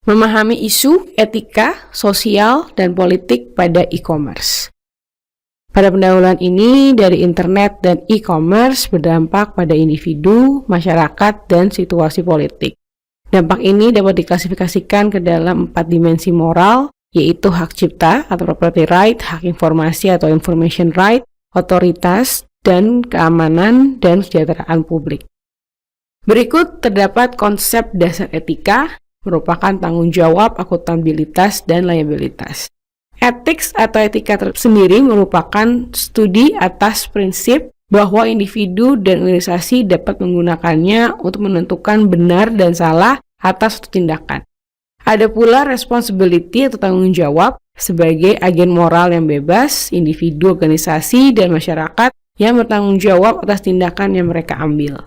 Memahami isu, etika, sosial, dan politik pada e-commerce. Pada pendahuluan ini, dari internet dan e-commerce berdampak pada individu, masyarakat, dan situasi politik. Dampak ini dapat diklasifikasikan ke dalam 4 dimensi moral, yaitu hak cipta atau property right, hak informasi atau information right, otoritas, dan keamanan dan kesejahteraan publik. Berikut terdapat konsep dasar etika, merupakan tanggung jawab, akuntabilitas, dan liabilitas. Ethics atau etika sendiri merupakan studi atas prinsip bahwa individu dan organisasi dapat menggunakannya untuk menentukan benar dan salah atas suatu tindakan. Ada pula responsibility atau tanggung jawab sebagai agen moral yang bebas, individu, organisasi, dan masyarakat yang bertanggung jawab atas tindakan yang mereka ambil.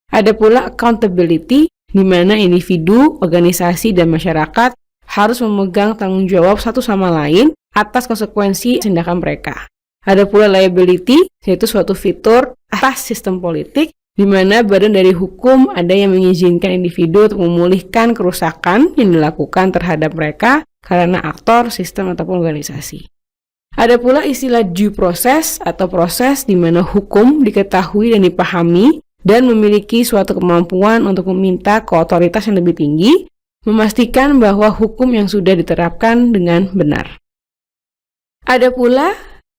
Ada pula accountability, di mana individu, organisasi, dan masyarakat harus memegang tanggung jawab satu sama lain atas konsekuensi tindakan mereka. Ada pula liability, yaitu suatu fitur atas sistem politik, di mana badan dari hukum ada yang mengizinkan individu untuk memulihkan kerusakan yang dilakukan terhadap mereka karena aktor, sistem, ataupun organisasi. Ada pula istilah due process atau proses di mana hukum diketahui dan dipahami dan memiliki suatu kemampuan untuk meminta ke otoritas yang lebih tinggi, memastikan bahwa hukum yang sudah diterapkan dengan benar. Ada pula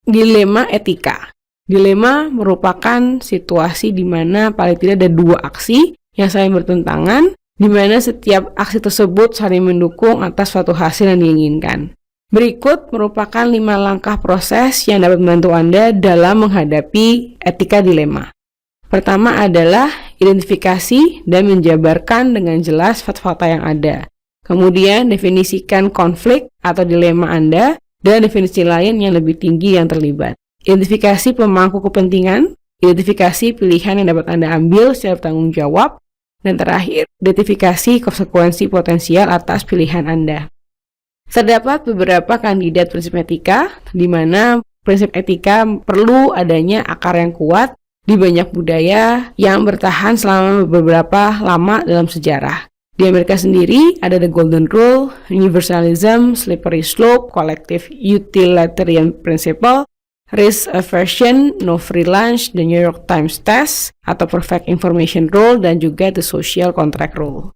dilema etika. Dilema merupakan situasi di mana paling tidak ada 2 aksi yang saling bertentangan, di mana setiap aksi tersebut saling mendukung atas suatu hasil yang diinginkan. Berikut merupakan 5 langkah proses yang dapat membantu Anda dalam menghadapi etika dilema. Pertama adalah identifikasi dan menjabarkan dengan jelas fakta-fakta yang ada. Kemudian definisikan konflik atau dilema Anda dan definisi lain yang lebih tinggi yang terlibat. Identifikasi pemangku kepentingan, identifikasi pilihan yang dapat Anda ambil secara bertanggung jawab, dan terakhir, identifikasi konsekuensi potensial atas pilihan Anda. Terdapat beberapa kandidat prinsip etika, di mana prinsip etika perlu adanya akar yang kuat di banyak budaya yang bertahan selama beberapa lama dalam sejarah. Di Amerika sendiri ada the Golden Rule, Universalism, Slippery Slope, Collective Utilitarian Principle, Risk Aversion, No Free Lunch, The New York Times Test, atau Perfect Information Rule, dan juga the Social Contract Rule.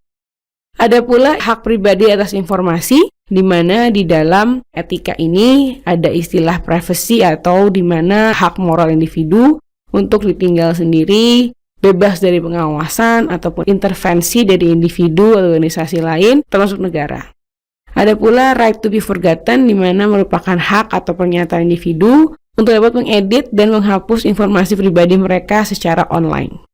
Ada pula hak pribadi atas informasi, di mana di dalam etika ini ada istilah privacy atau di mana hak moral individu untuk ditinggal sendiri, bebas dari pengawasan ataupun intervensi dari individu atau organisasi lain, termasuk negara. Ada pula right to be forgotten, di mana merupakan hak atau pernyataan individu untuk dapat mengedit dan menghapus informasi pribadi mereka secara online.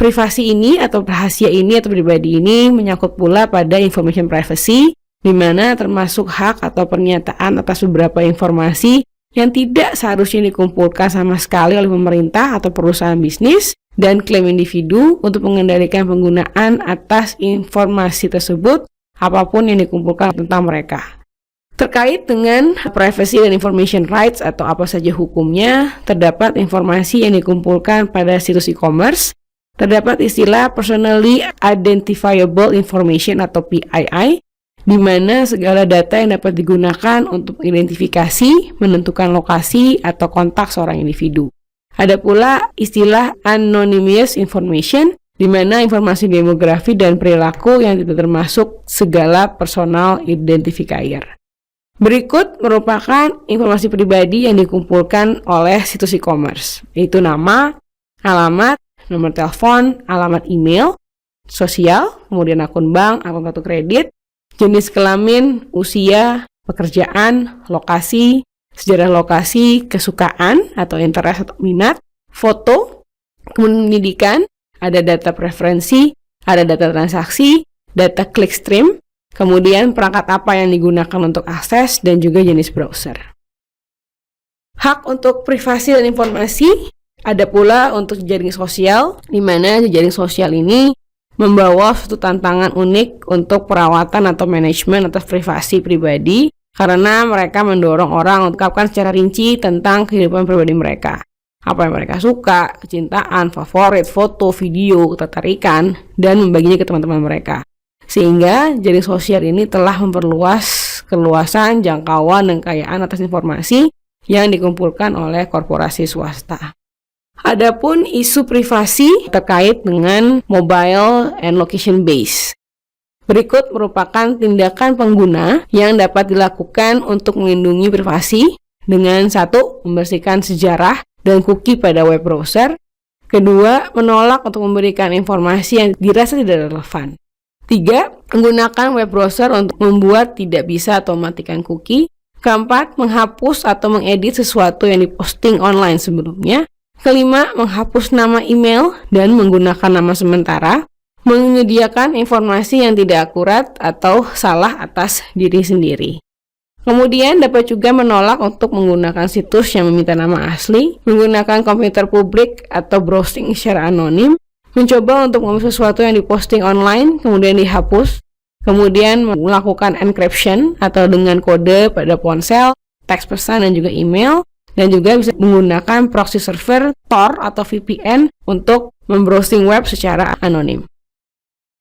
Privasi ini atau rahasia ini atau pribadi ini menyangkut pula pada information privacy, di mana termasuk hak atau pernyataan atas beberapa informasi yang tidak seharusnya dikumpulkan sama sekali oleh pemerintah atau perusahaan bisnis, dan klaim individu untuk mengendalikan penggunaan atas informasi tersebut apapun yang dikumpulkan tentang mereka. Terkait dengan privacy dan information rights atau apa saja hukumnya, terdapat informasi yang dikumpulkan pada situs e-commerce, terdapat istilah personally identifiable information atau PII, di mana segala data yang dapat digunakan untuk identifikasi, menentukan lokasi, atau kontak seorang individu. Ada pula istilah anonymous information, di mana informasi demografi dan perilaku yang tidak termasuk segala personal identifier. Berikut merupakan informasi pribadi yang dikumpulkan oleh situs e-commerce, yaitu nama, alamat, nomor telepon, alamat email, sosial, kemudian akun bank, akun kartu kredit, jenis kelamin, usia, pekerjaan, lokasi, sejarah lokasi, kesukaan atau interest atau minat, foto, kemudian pendidikan, ada data preferensi, ada data transaksi, data clickstream, kemudian perangkat apa yang digunakan untuk akses, dan juga jenis browser. Hak untuk privasi dan informasi ada pula untuk jejaring sosial, di mana jejaring sosial ini membawa suatu tantangan unik untuk perawatan atau manajemen atas privasi pribadi, karena mereka mendorong orang untuk mengungkapkan secara rinci tentang kehidupan pribadi mereka. Apa yang mereka suka, kecintaan, favorit, foto, video, ketertarikan, dan membaginya ke teman-teman mereka. Sehingga jaring sosial ini telah memperluas keluasan, jangkauan, dan kekayaan atas informasi yang dikumpulkan oleh korporasi swasta. Adapun isu privasi terkait dengan mobile and location base. Berikut merupakan tindakan pengguna yang dapat dilakukan untuk melindungi privasi dengan 1. Membersihkan sejarah dan cookie pada web browser. 2. Menolak untuk memberikan informasi yang dirasa tidak relevan. 3. Menggunakan web browser untuk membuat tidak bisa atau mematikan cookie. 4. Menghapus atau mengedit sesuatu yang diposting online sebelumnya. 5. Menghapus nama email dan menggunakan nama sementara. Menyediakan informasi yang tidak akurat atau salah atas diri sendiri. Kemudian dapat juga menolak untuk menggunakan situs yang meminta nama asli, menggunakan komputer publik atau browsing secara anonim, mencoba untuk mengambil sesuatu yang diposting online kemudian dihapus, kemudian melakukan encryption atau dengan kode pada ponsel, teks pesan dan juga email, dan juga bisa menggunakan proxy server, Tor atau VPN untuk membrowsing web secara anonim.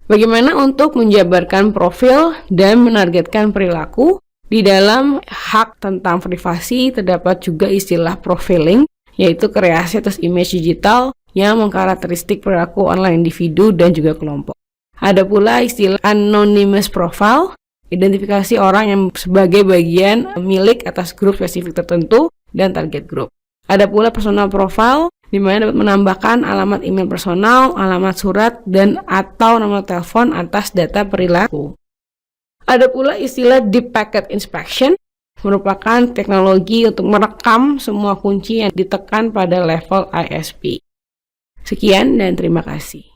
Bagaimana untuk menjabarkan profil dan menargetkan perilaku? Di dalam hak tentang privasi terdapat juga istilah profiling, yaitu kreasi atas image digital yang mengkarakteristik perilaku online individu dan juga kelompok. Ada pula istilah anonymous profile, identifikasi orang yang sebagai bagian milik atas grup spesifik tertentu dan target group. Ada pula personal profile, di mana dapat menambahkan alamat email personal, alamat surat, dan atau nomor telepon atas data perilaku. Ada pula istilah Deep Packet Inspection, merupakan teknologi untuk merekam semua kunci yang ditekan pada level ISP. Sekian dan terima kasih.